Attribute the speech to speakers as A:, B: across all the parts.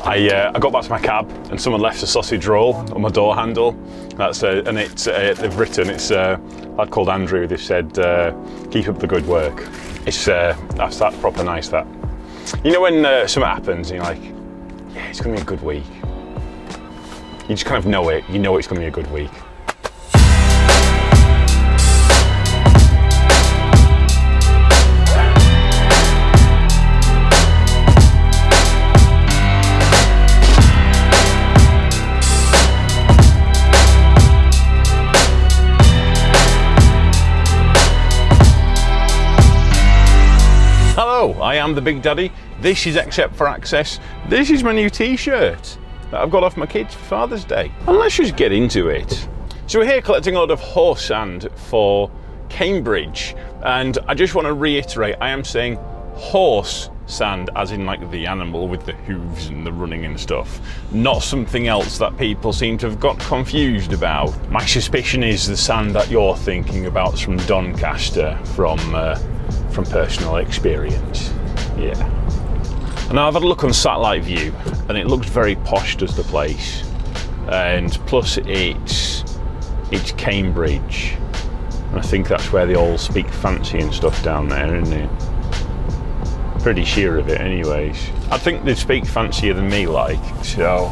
A: I got back to my cab and someone left a sausage roll on my door handle. That's and it's they've written, it's a lad called Andrew. They've said keep up the good work. It's that's proper nice. That, you know, when something happens and you're like, yeah, it's gonna be a good week. You just kind of know it. You know it's gonna be a good week. Hello, I am the Big Daddy. This is Except for Access. This is my new t-shirt that I've got off my kids for Father's Day. And let's just get into it. So we're here collecting a lot of horse sand for Cambridge. And I just want to reiterate, I am saying horse sand as in like the animal with the hooves and the running and stuff. Not something else that people seem to have got confused about. My suspicion is the sand that you're thinking about is from Doncaster, from personal experience. Yeah. And I've had a look on satellite view and it looks very posh, does the place. And plus it's Cambridge. And I think that's where they all speak fancy and stuff down there, isn't it? Pretty sure of it anyways. I think they speak fancier than me, like, so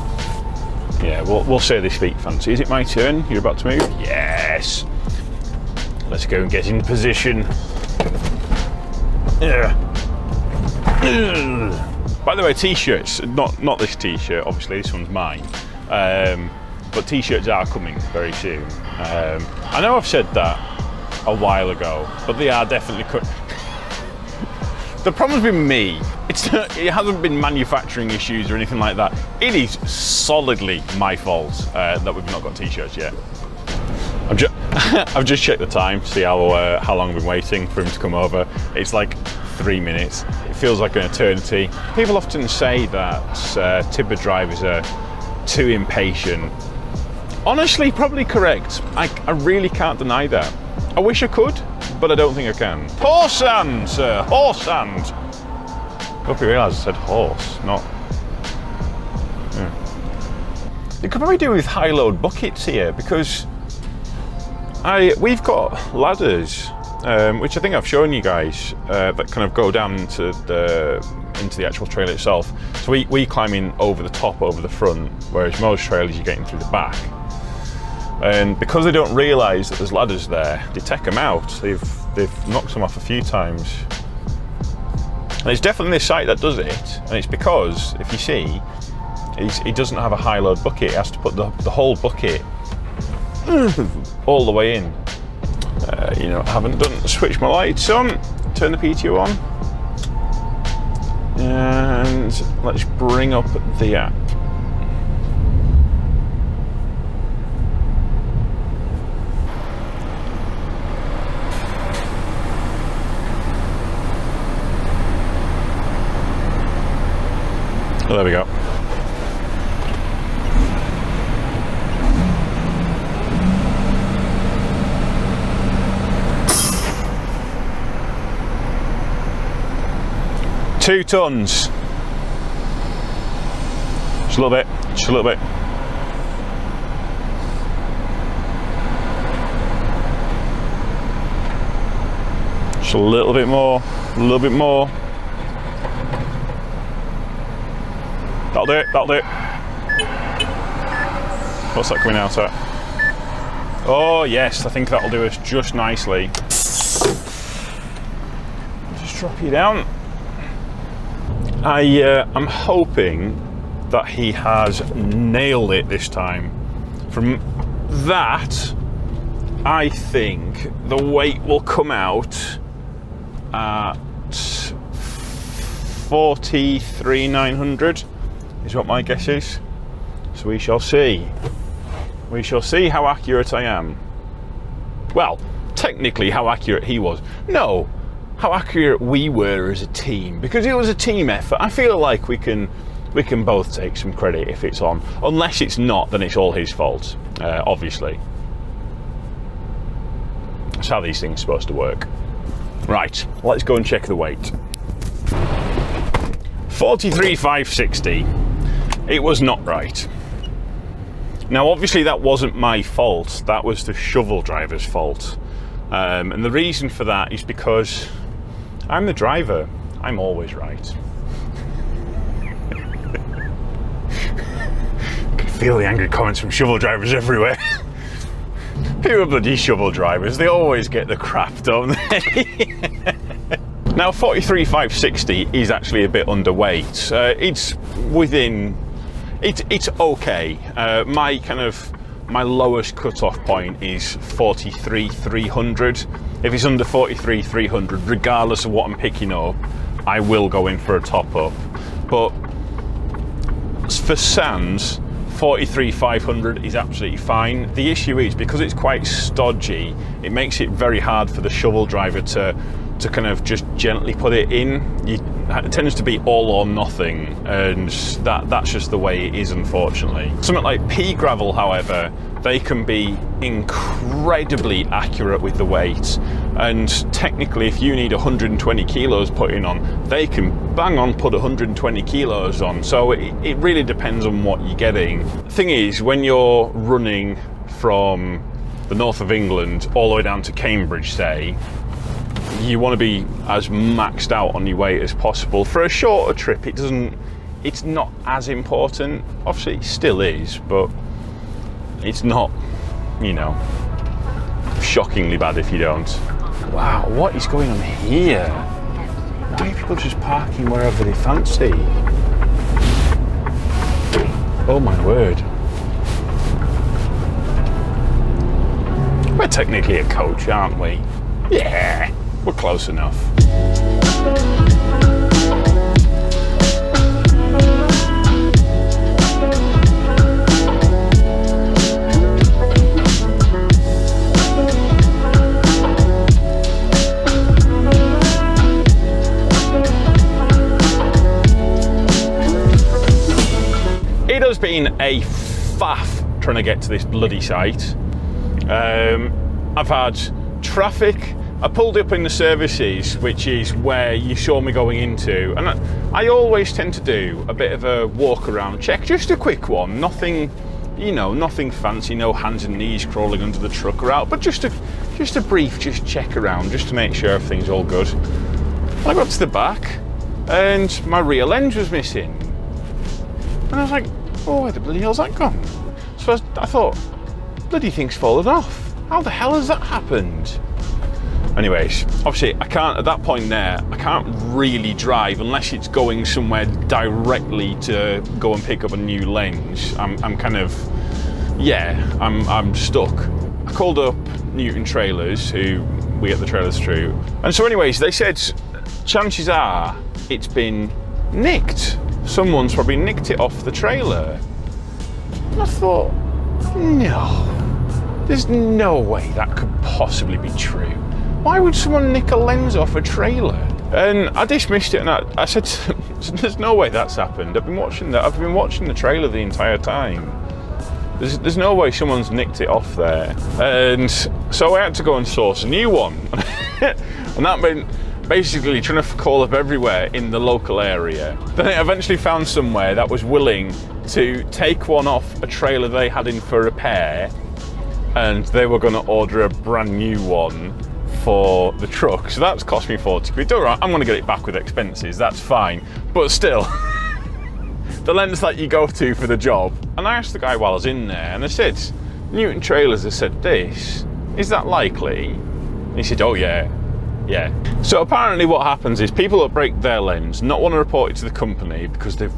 A: yeah, we'll say they speak fancy. Is it my turn? You're about to move? Yes. Let's go and get in position. Yeah. By the way, t-shirts, not this t-shirt, obviously this one's mine, but t-shirts are coming very soon. I know I've said that a while ago, but they are definitely The problem's been me. It hasn't been manufacturing issues or anything like that. It is solidly my fault that we've not got t-shirts yet. I've just checked the time, see how long I've been waiting for him to come over. It's like 3 minutes. It feels like an eternity. People often say that timber drivers are too impatient. Honestly, probably correct. I really can't deny that. I wish I could, but I don't think I can. Horse sand, sir, horse sand. Hope you realise I said horse, not... Yeah. They could probably do with high load buckets here, because we've got ladders, which I think I've shown you guys, that kind of go down into the actual trail itself. So we climb in over the top, over the front, whereas most trailers you're getting through the back. And because they don't realise that there's ladders there, they take them out. They've knocked them off a few times. And it's definitely this site that does it, and it's because, if you see, he doesn't have a high load bucket. He has to put the whole bucket all the way in. You know, I haven't switch my lights on, turn the PTO on, and let's bring up the app. Oh, there we go. Two tons. Just a little bit, just a little bit. Just a little bit more, a little bit more. That'll do it, that'll do it. What's that coming out at? Oh yes, I think that'll do us just nicely. Just drop you down. I'm hoping that he has nailed it this time. From that, I think the weight will come out at 43,900 is what my guess is. So we shall see. We shall see how accurate I am. Well, technically how accurate he was. No, how accurate we were as a team, because it was a team effort. I feel like we can both take some credit if it's on. Unless it's not, then it's all his fault, obviously. That's how these things are supposed to work. Right, let's go and check the weight. 43,560. it was not right. Now, obviously that wasn't my fault, that was the shovel driver's fault. And the reason for that is because I'm the driver, I'm always right. I can feel the angry comments from shovel drivers everywhere. Who are bloody shovel drivers? They always get the crap, don't they? Now, 43,560 is actually a bit underweight. It's within, it's okay. My lowest cut-off point is 43,300. If it's under 43,300, regardless of what I'm picking up, I will go in for a top-up. But for sands, 43,500 is absolutely fine. The issue is, because it's quite stodgy, it makes it very hard for the shovel driver to kind of just gently put it in. It tends to be all or nothing, and that's just the way it is, unfortunately. Something like pea gravel, however, they can be incredibly accurate with the weight, and technically if you need 120 kilos putting on, they can bang on put 120 kilos on. So it really depends on what you're getting. The thing is, when you're running from the north of England all the way down to Cambridge, say, you want to be as maxed out on your weight as possible. For a shorter trip, it's not as important. Obviously it still is, but it's not, you know, shockingly bad if you don't. Wow, what is going on here? Why are people just parking wherever they fancy? Oh my word. We're technically a coach, aren't we? Yeah, we're close enough. It has been a faff trying to get to this bloody site. I've had traffic. I pulled up in the services, which is where you saw me going into, and I always tend to do a bit of a walk around check, just a quick one, nothing, you know, nothing fancy, no hands and knees crawling under the truck or out, but just a brief check around, just to make sure everything's all good. And I got to the back, and my rear lens was missing, and I was like, oh, where the bloody hell's that gone? So I thought, bloody thing's fallen off. How the hell has that happened? Anyways, obviously I can't, at that point there, I can't really drive unless it's going somewhere directly to go and pick up a new lens. I'm kind of, yeah, I'm stuck. I called up Newton Trailers, who we get the trailers through. And so anyways, they said, chances are it's been nicked. Someone's probably nicked it off the trailer. And I thought, no, there's no way that could possibly be true. Why would someone nick a lens off a trailer? And I dismissed it, and I said, there's no way that's happened. I've been watching the trailer the entire time. There's no way someone's nicked it off there. And so I had to go and source a new one. And that meant basically trying to call up everywhere in the local area. Then I eventually found somewhere that was willing to take one off a trailer they had in for repair, and they were going to order a brand new one for the truck. So that's cost me 40 quid. All right, I'm going to get it back with expenses, that's fine. But still, the lens that you go to for the job. And I asked the guy while I was in there, and I said, Newton Trailers has said this, is that likely? And he said, oh yeah. Yeah. So apparently what happens is people that break their lens not want to report it to the company because they've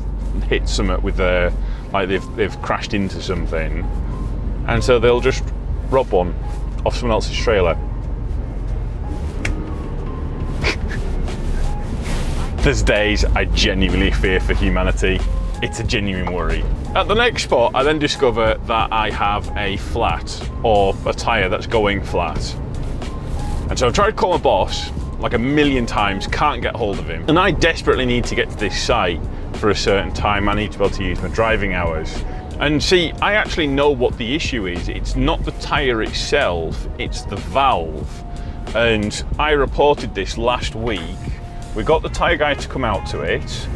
A: hit something with their, like they've crashed into something, and so they'll just rob one off someone else's trailer. There's days I genuinely fear for humanity. It's a genuine worry. At the next spot, I then discover that I have a flat, or a tyre that's going flat. And so I've tried to call my boss like a million times, can't get hold of him. And I desperately need to get to this site for a certain time. I need to be able to use my driving hours. And see, I actually know what the issue is. It's not the tyre itself, it's the valve. And I reported this last week. We got the tyre guy to come out to it,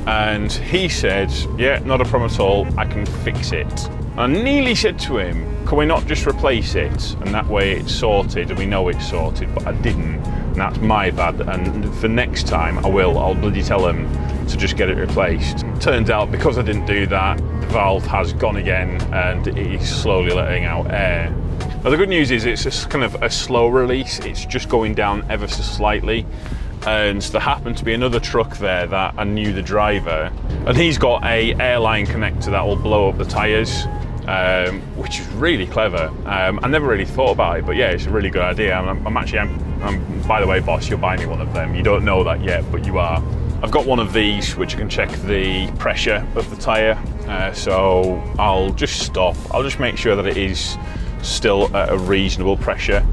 A: And he said, yeah, not a problem at all, I can fix it. I nearly said to him, can we not just replace it? And that way it's sorted and we know it's sorted, but I didn't. And that's my bad. And for next time I will, I'll bloody tell him to just get it replaced. Turns out because I didn't do that, the valve has gone again and it is slowly letting out air. Now the good news is it's just kind of a slow release. It's just going down ever so slightly. And there happened to be another truck there that I knew the driver, and he's got a airline connector that will blow up the tyres, which is really clever. I never really thought about it, but yeah, it's a really good idea. I'm by the way, boss, you're buying me one of them. You don't know that yet, but you are. I've got one of these which can check the pressure of the tyre, so I'll just stop. I'll just make sure that it is still at a reasonable pressure.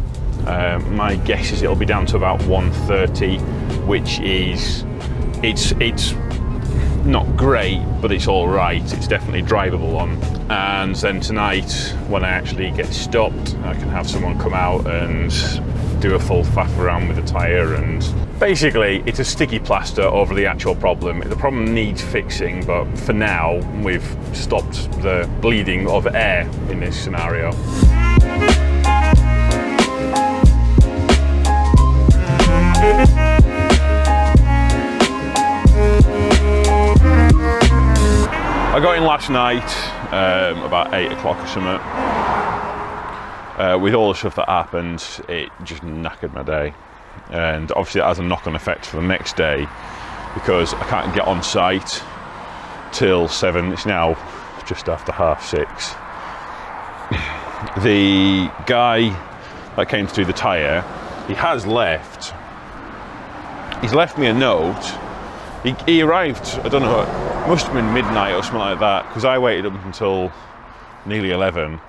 A: My guess is it'll be down to about 130, which is, it's not great, but it's all right. It's definitely drivable on. And then tonight, when I actually get stopped, I can have someone come out and do a full faff around with the tyre. And basically, it's a sticky plaster over the actual problem. The problem needs fixing, but for now, we've stopped the bleeding of air in this scenario. I got in last night about 8 o'clock or something. With all the stuff that happened, it just knackered my day. And obviously it has a knock-on effect for the next day because I can't get on site till 7. It's now just after 6:30. The guy that came to do the tyre, he has left. He's left me a note. He arrived, I don't know, it must have been midnight or something like that, because I waited up until nearly 11.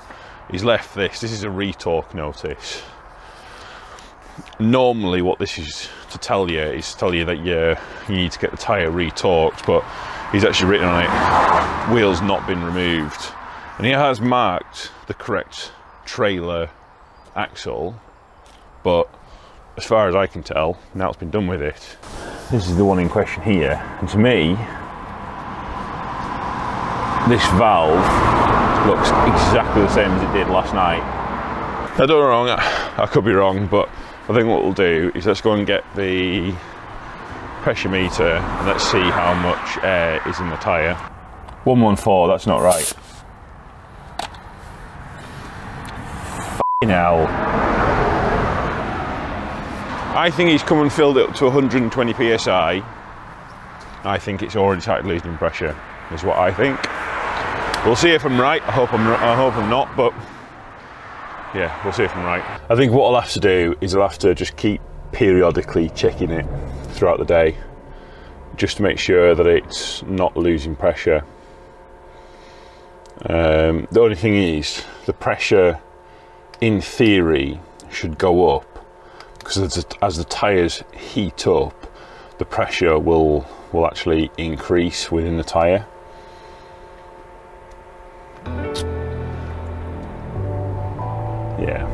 A: He's left this. This is a retorque notice. Normally what this is to tell you is that you need to get the tyre retorqued, but he's actually written on it, wheels not been removed. And he has marked the correct trailer axle, but as far as I can tell, now it's been done with it. This is the one in question here, and to me, this valve looks exactly the same as it did last night. I don't know wrong, I could be wrong, but I think what we'll do is let's go and get the pressure meter and let's see how much air is in the tyre. 114, that's not right. F***ing hell. I think he's come and filled it up to 120 psi. I think it's already started losing pressure, is what I think. We'll see if I'm right. I hope I'm not, but yeah, we'll see if I'm right. I think what I'll have to do is I'll have to just keep periodically checking it throughout the day, just to make sure that it's not losing pressure. The only thing is, the pressure, in theory, should go up, because as the tyres heat up, the pressure will actually increase within the tyre. Yeah.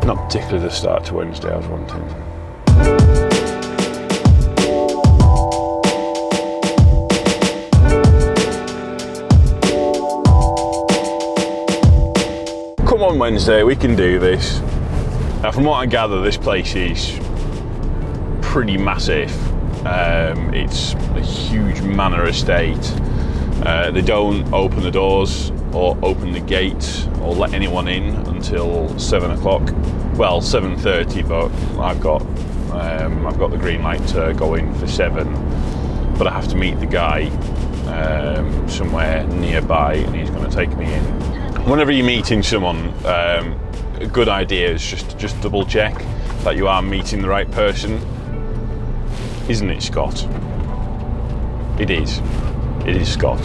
A: Not particularly the start to Wednesday I was wanting. Come on Wednesday, we can do this. Now from what I gather, this place is pretty massive. It's a huge manor estate. They don't open the doors or open the gate or let anyone in until 7 o'clock. Well, 7:30, but I've got the green light to go in for 7. But I have to meet the guy somewhere nearby, and he's going to take me in. Whenever you're meeting someone, a good idea is just double check that you are meeting the right person. Isn't it, Scott? It is. It is Scott.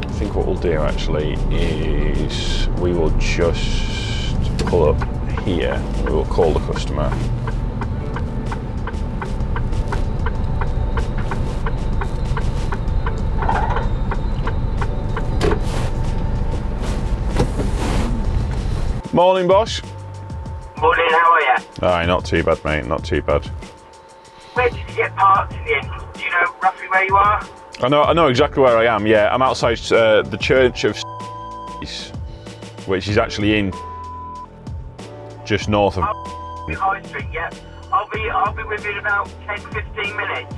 A: I think what we'll do actually is we will just pull up here. We will call the customer. Morning, boss.
B: Morning, how are you?
A: Aye, not too bad, mate, not too bad.
B: Where did you get parked in the end? Do you know roughly where you are?
A: I know exactly where I am, yeah. I'm outside the Church of which is actually in just north of
B: High Street, yeah. I'll be with you in about 10-15 minutes.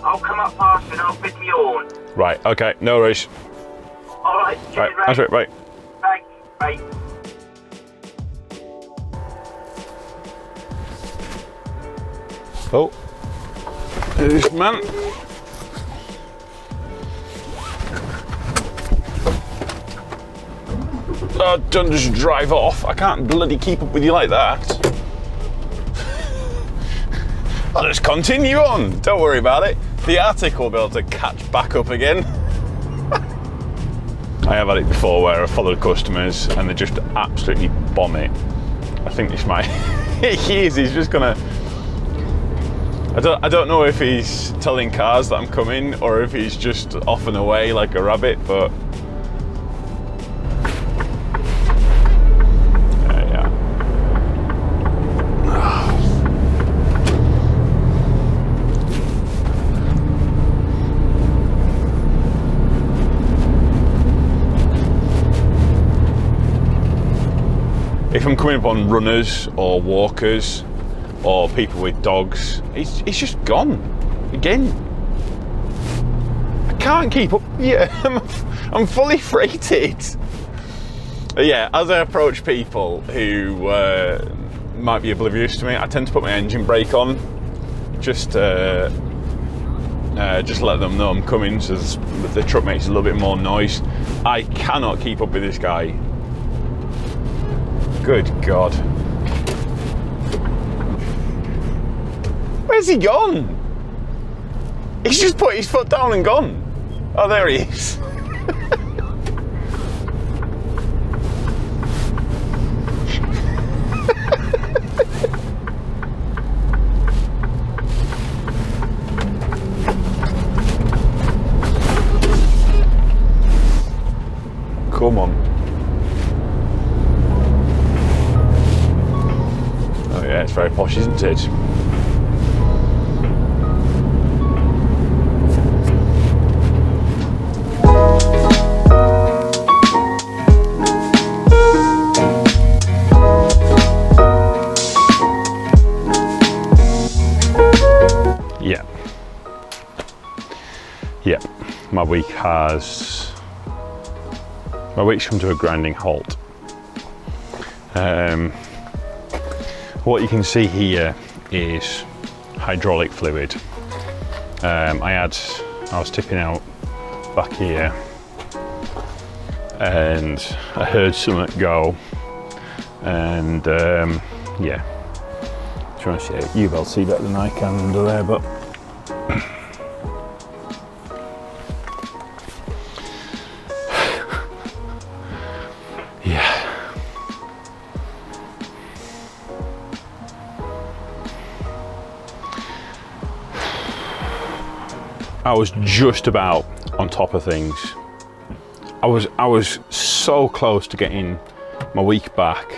B: I'll come up past and I'll bid me on.
A: Right, okay, no worries.
B: Alright, cheers,
A: Right, that's right, bye.
B: Thanks, bye.
A: Oh, this man. Oh, don't just drive off. I can't bloody keep up with you like that. I'll just continue on. Don't worry about it. The Arctic will be able to catch back up again. I have had it before where I followed customers and they just absolutely bomb it. I think this might. He's just gonna. I don't know if he's telling cars that I'm coming or if he's just off and away like a rabbit, but. If I'm coming upon runners or walkers or people with dogs, he's just gone again. I can't keep up. Yeah, I'm fully freighted. Yeah, as I approach people who might be oblivious to me, I tend to put my engine brake on, just let them know I'm coming, so the truck makes a little bit more noise. I cannot keep up with this guy. Good God. Where's he gone? He's just put his foot down and gone. Oh, there he is. Come on. Yeah, it's very posh, isn't it? Yeah. Yeah, my week's come to a grinding halt. What you can see here is hydraulic fluid. I was tipping out back here and I heard something go, and yeah, trying to see it. You'll see better than I can under there, but yeah. I was just about on top of things. I was so close to getting my week back.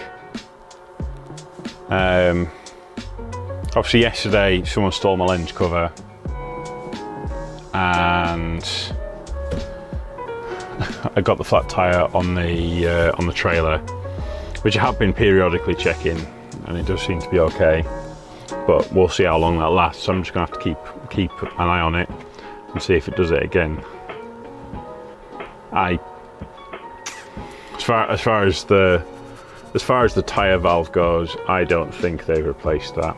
A: Obviously yesterday someone stole my lens cover and I got the flat tire on the trailer, which I have been periodically checking, and it does seem to be okay. But we'll see how long that lasts. So I'm just gonna have to keep an eye on it and see if it does it again. As far as the tyre valve goes, I don't think they've replaced that.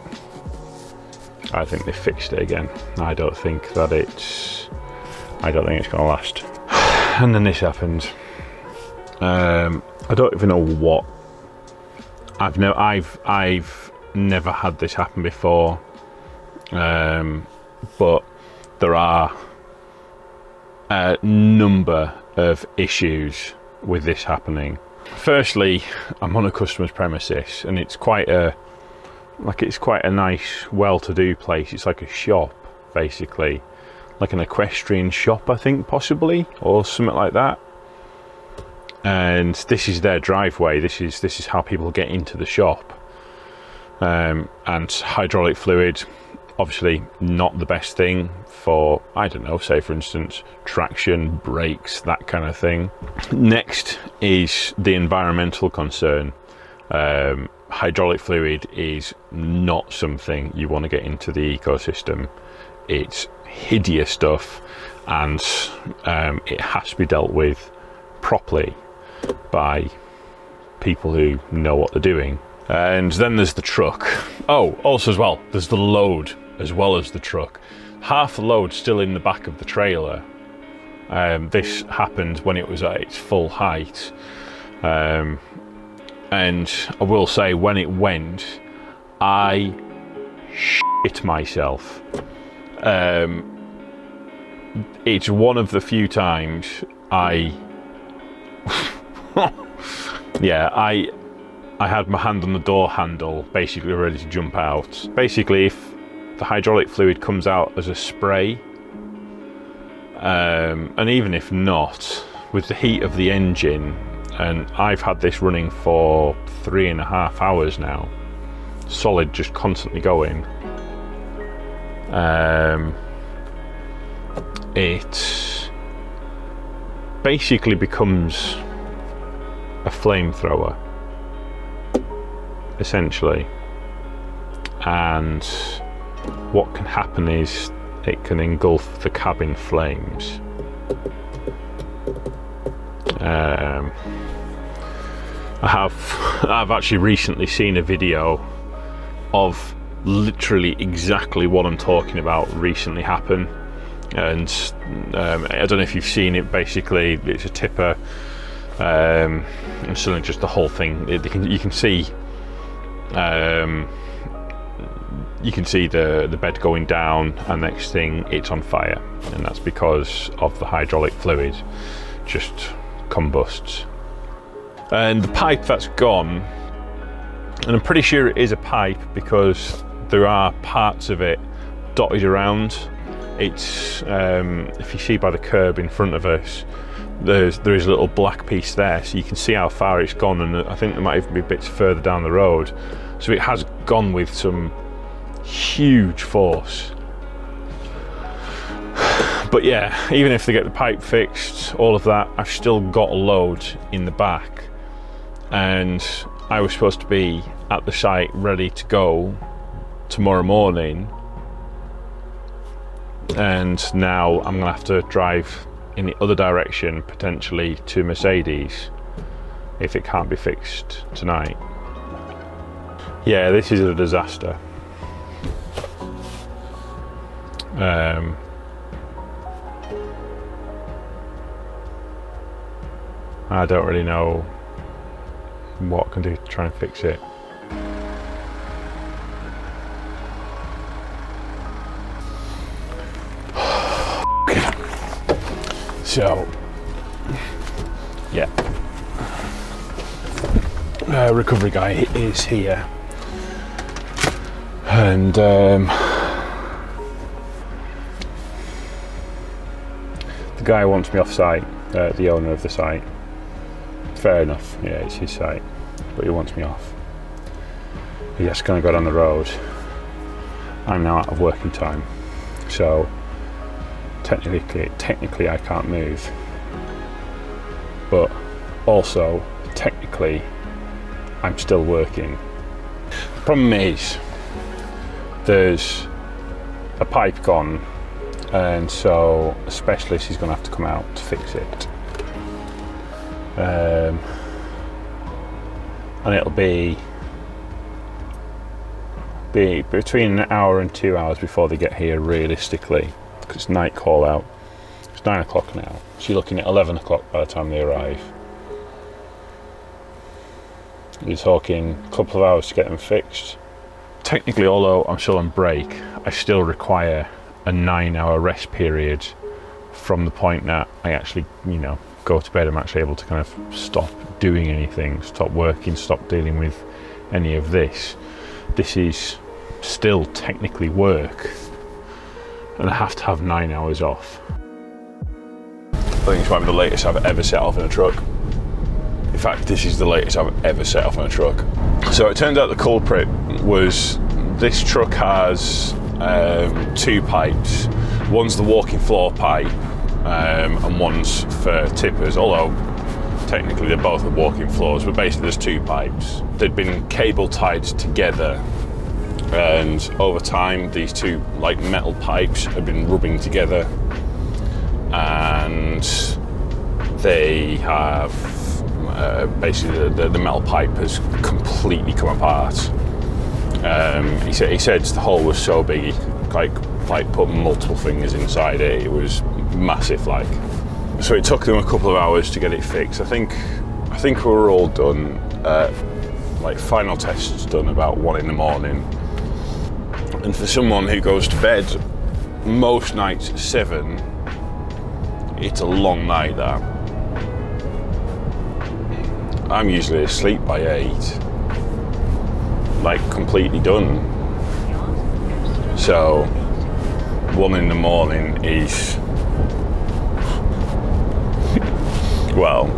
A: I think they fixed it again. I don't think it's gonna last. And then this happened. I don't even know what. I've never had this happen before. But there are a number of issues with this happening. Firstly, I'm on a customer's premises and it's quite a nice, well-to-do place. It's like a shop, basically, like an equestrian shop, I think, possibly, or something like that. And this is their driveway. This is how people get into the shop. And hydraulic fluid, obviously not the best thing for, I don't know, say for instance, traction, brakes, that kind of thing. Next is the environmental concern. Hydraulic fluid is not something you want to get into the ecosystem. It's hideous stuff, and it has to be dealt with properly by people who know what they're doing. And then there's the truck. Oh, also as well, there's the load as well as the truck. Half the load still in the back of the trailer. This happened when it was at its full height. And I will say, when it went, I shit myself. It's one of the few times I had my hand on the door handle, basically ready to jump out. Basically, if the hydraulic fluid comes out as a spray, and even if not, with the heat of the engine, and I've had this running for 3.5 hours now, solid, just constantly going, it basically becomes a flamethrower, essentially. And what can happen is it can engulf the cabin flames. I've actually recently seen a video of literally exactly what I'm talking about recently happen, and I don't know if you've seen it. Basically, it's a tipper, and suddenly just the whole thing. You can see the bed going down, and next thing it's on fire, and that's because of the hydraulic fluid just combusts. And the pipe that's gone, and I'm pretty sure it is a pipe because there are parts of it dotted around. It's if you see by the curb in front of us, there is a little black piece there, so you can see how far it's gone, and I think there might even be bits further down the road. So it has gone with some huge force. But yeah, even if they get the pipe fixed, all of that, I've still got a load in the back, and I was supposed to be at the site ready to go tomorrow morning, and now I'm gonna have to drive in the other direction, potentially to Mercedes, if it can't be fixed tonight. Yeah, this is a disaster. I don't really know what I can do to try and fix it. So, yeah, recovery guy is here, and the guy wants me off site, the owner of the site. Fair enough, yeah, it's his site, but he wants me off. He's just going to go down the road. I'm now out of working time, so technically I can't move, but also technically I'm still working. The problem is there's a pipe gone, and so a specialist is going to have to come out to fix it, and it'll be between an hour and 2 hours before they get here, realistically, because it's night call out. It's 9 o'clock now, so you're looking at 11 o'clock by the time they arrive. You're talking a couple of hours to get them fixed. Technically, although I'm still on break, I still require a 9-hour rest period from the point that I actually, go to bed. I'm actually able to kind of stop doing anything, stop working, stop dealing with any of this. This is still technically work, and I have to have 9 hours off. I think this might be the latest I've ever set off in a truck. It fact, this is the latest I've ever set off on a truck. So it turns out the culprit was, this truck has 2 pipes. One's the walking floor pipe, and one's for tippers, although technically they're both the walking floors, but basically there's 2 pipes. They'd been cable tied together, and over time these 2 like metal pipes had been rubbing together, and they have basically the metal pipe has completely come apart. He said the hole was so big he like put multiple fingers inside it. It was massive, like. So it took them a couple of hours to get it fixed. I think we were all done. Like final tests done about 1 in the morning. And for someone who goes to bed most nights at 7, it's a long night. That I'm usually asleep by 8, like completely done. So 1 in the morning is, well,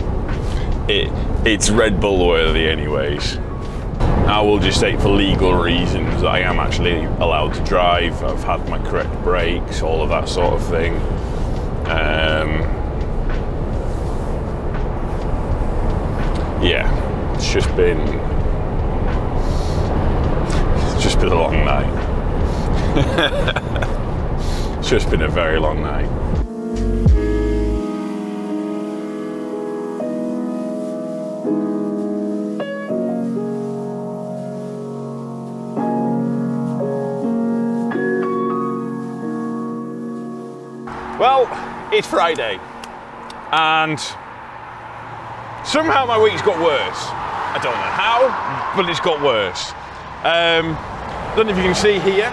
A: it's Red Bull worthy anyways. I will just say for legal reasons I am actually allowed to drive. I've had my correct brakes, all of that sort of thing. Yeah, it's just been a long night. It's just been a very long night. Well, it's Friday, and somehow my week's got worse. I don't know how, but it's got worse. Don't know if you can see here.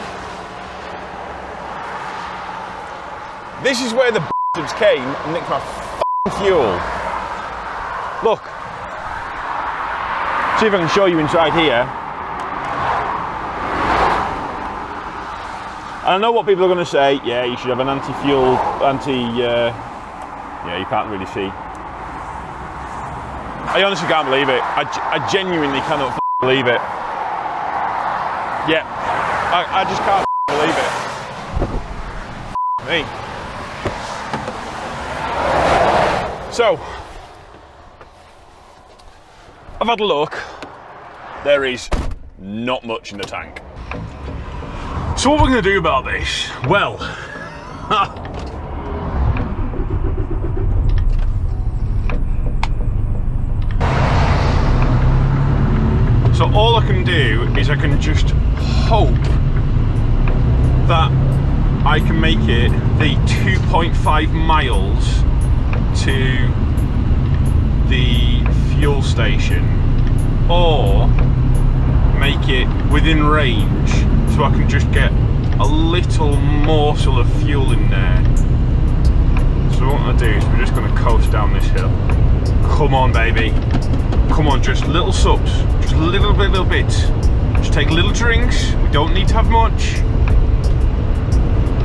A: This is where the bastards came and nicked my f***ing fuel. Look. See if I can show you inside here. I know what people are going to say. Yeah, you should have an anti-fuel, yeah, you can't really see. I honestly can't believe it. I genuinely cannot believe it. Yeah, I just can't believe it. Me. So, I've had a look. There is not much in the tank. So what we're going to do about this? Well, so all I can do is I can just hope that I can make it the 2.5 miles to the fuel station, or make it within range so I can just get a little morsel of fuel in there. So what I'm going to do is we're just going to coast down this hill. Come on, baby. Come on, just little sups. Just a little bit. Just take little drinks. We don't need to have much.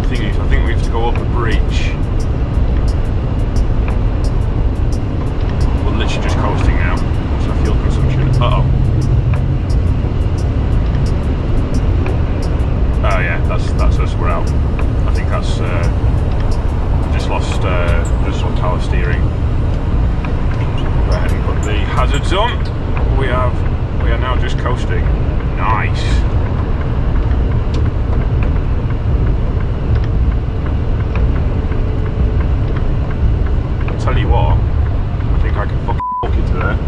A: The thing is, I think we have to go up a bridge. We're literally just coasting now. What's our fuel consumption? Uh-oh. Oh yeah, that's us, we're out. I think that's, just lost power steering. Go ahead and put the hazards on. We are now just coasting. Nice. I'll tell you what, I think I can fucking walk into there.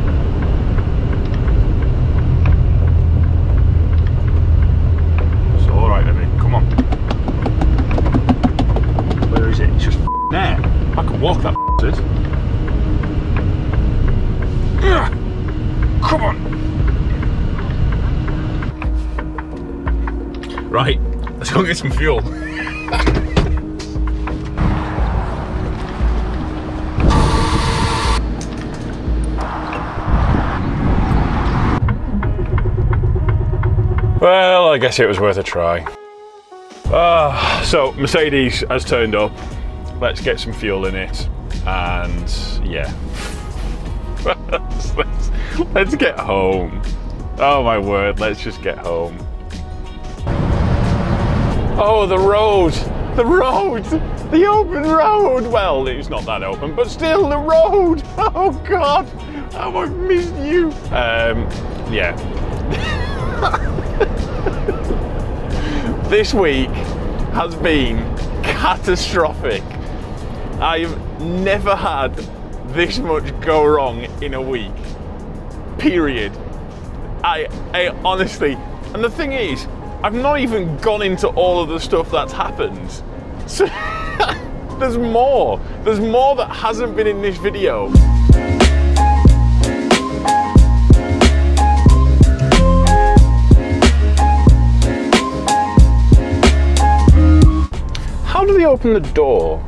A: Alright, Emmy, come on. Where is it? It's just there. I can walk that bastard. Come on. Right, let's go and get some fuel. Well, I guess it was worth a try. So Mercedes has turned up. Let's get some fuel in it, and yeah, Let's get home. Oh my word, let's just get home. Oh, the road, the open road. Well, it's not that open, but still the road. Oh God, how I've missed you. Yeah. This week has been catastrophic. I've never had this much go wrong in a week, period. I honestly, and the thing is, I've not even gone into all of the stuff that's happened. So there's more that hasn't been in this video. How do they open the door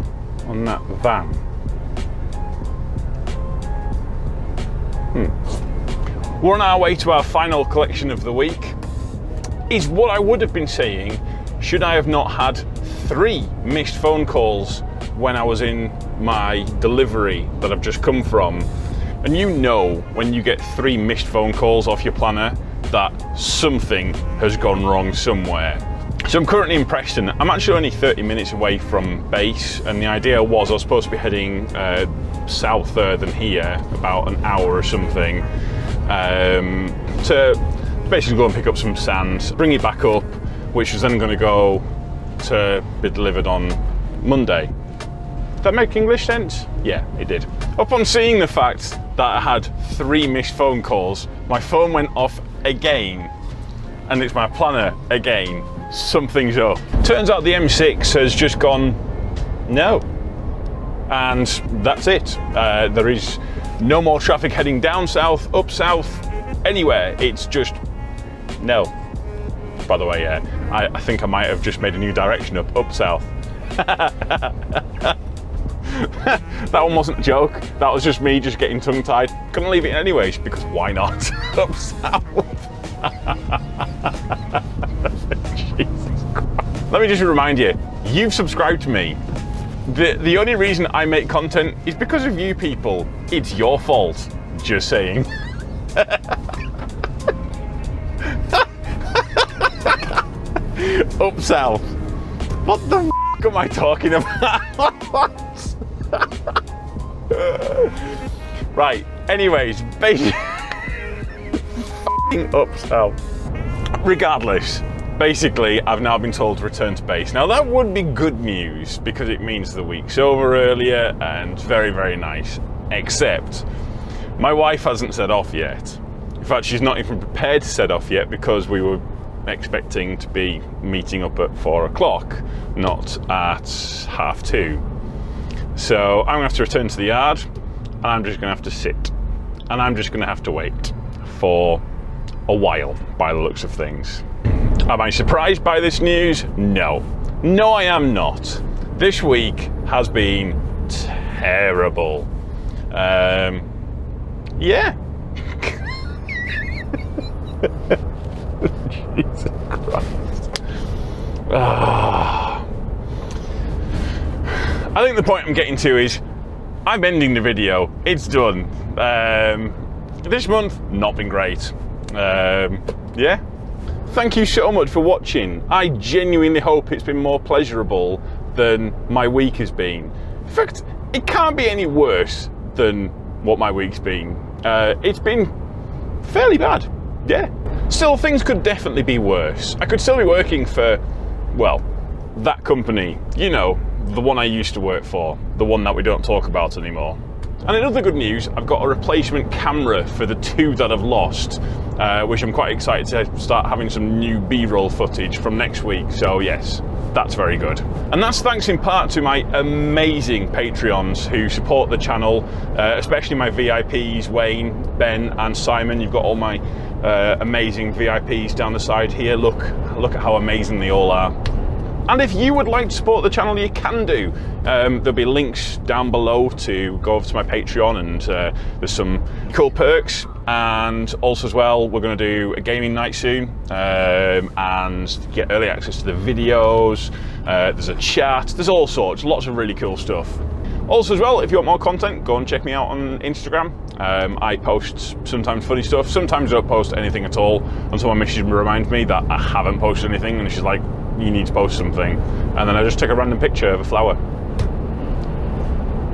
A: on that van? We're on our way to our final collection of the week. Is what I would have been saying should I have not had 3 missed phone calls when I was in my delivery that I've just come from. And you know when you get 3 missed phone calls off your planner that something has gone wrong somewhere. So I'm currently in Preston. I'm actually only 30 minutes away from base, and the idea was I was supposed to be heading south than here, about an hour or something, to basically go and pick up some sand, bring it back up, which is then going to go to be delivered on Monday. Did that make English sense? Yeah, it did. Upon seeing the fact that I had 3 missed phone calls, my phone went off again, and it's my planner again. Something's up. Turns out the M6 has just gone no, and that's it. There is no more traffic heading down south, up south, anywhere. It's just no. By the way, yeah, I think I might have just made a new direction up south. That one wasn't a joke. That was just me just getting tongue-tied. Couldn't leave it anyways, because why not? Up south. Jesus Christ. Let me just remind you, you've subscribed to me. The only reason I make content is because of you people. It's your fault. Just saying. Up south. What the f am I talking about? Right, anyways, basically up south. Regardless, basically I've now been told to return to base. Now that would be good news because it means the week's over earlier and very, very nice. Except my wife hasn't set off yet. In fact, she's not even prepared to set off yet because we were expecting to be meeting up at 4 o'clock, not at 2:30. So I'm gonna have to return to the yard and I'm just gonna have to sit and I'm just gonna have to wait for a while by the looks of things. Am I surprised by this news? No. No, I am not. This week has been terrible. Yeah. Jesus Christ. I think the point I'm getting to is I'm ending the video. It's done. This month, not been great. Yeah. Thank you so much for watching. I genuinely hope it's been more pleasurable than my week has been. In fact, it can't be any worse than what my week's been. It's been fairly bad. Yeah. Still, things could definitely be worse. I could still be working for, well, that company. You know, the one I used to work for. The one that we don't talk about anymore. And in other good news, I've got a replacement camera for the 2 that I've lost, which I'm quite excited to start having some new B-roll footage from next week. So yes, that's very good. And that's thanks in part to my amazing Patreons who support the channel, especially my VIPs, Wayne, Ben and Simon. You've got all my amazing VIPs down the side here. Look at how amazing they all are. And if you would like to support the channel, you can do. There'll be links down below to go over to my Patreon, and there's some cool perks. And also as well, we're going to do a gaming night soon, and get early access to the videos. There's a chat, there's all sorts, lots of really cool stuff. Also as well, if you want more content, go and check me out on Instagram I post sometimes funny stuff, sometimes I don't post anything at all until my missus reminds me that I haven't posted anything, and she's like, you need to post something. And then I just take a random picture of a flower.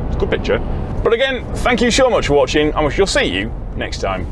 A: It's a good picture. But again, thank you so much for watching, and we shall see you next time.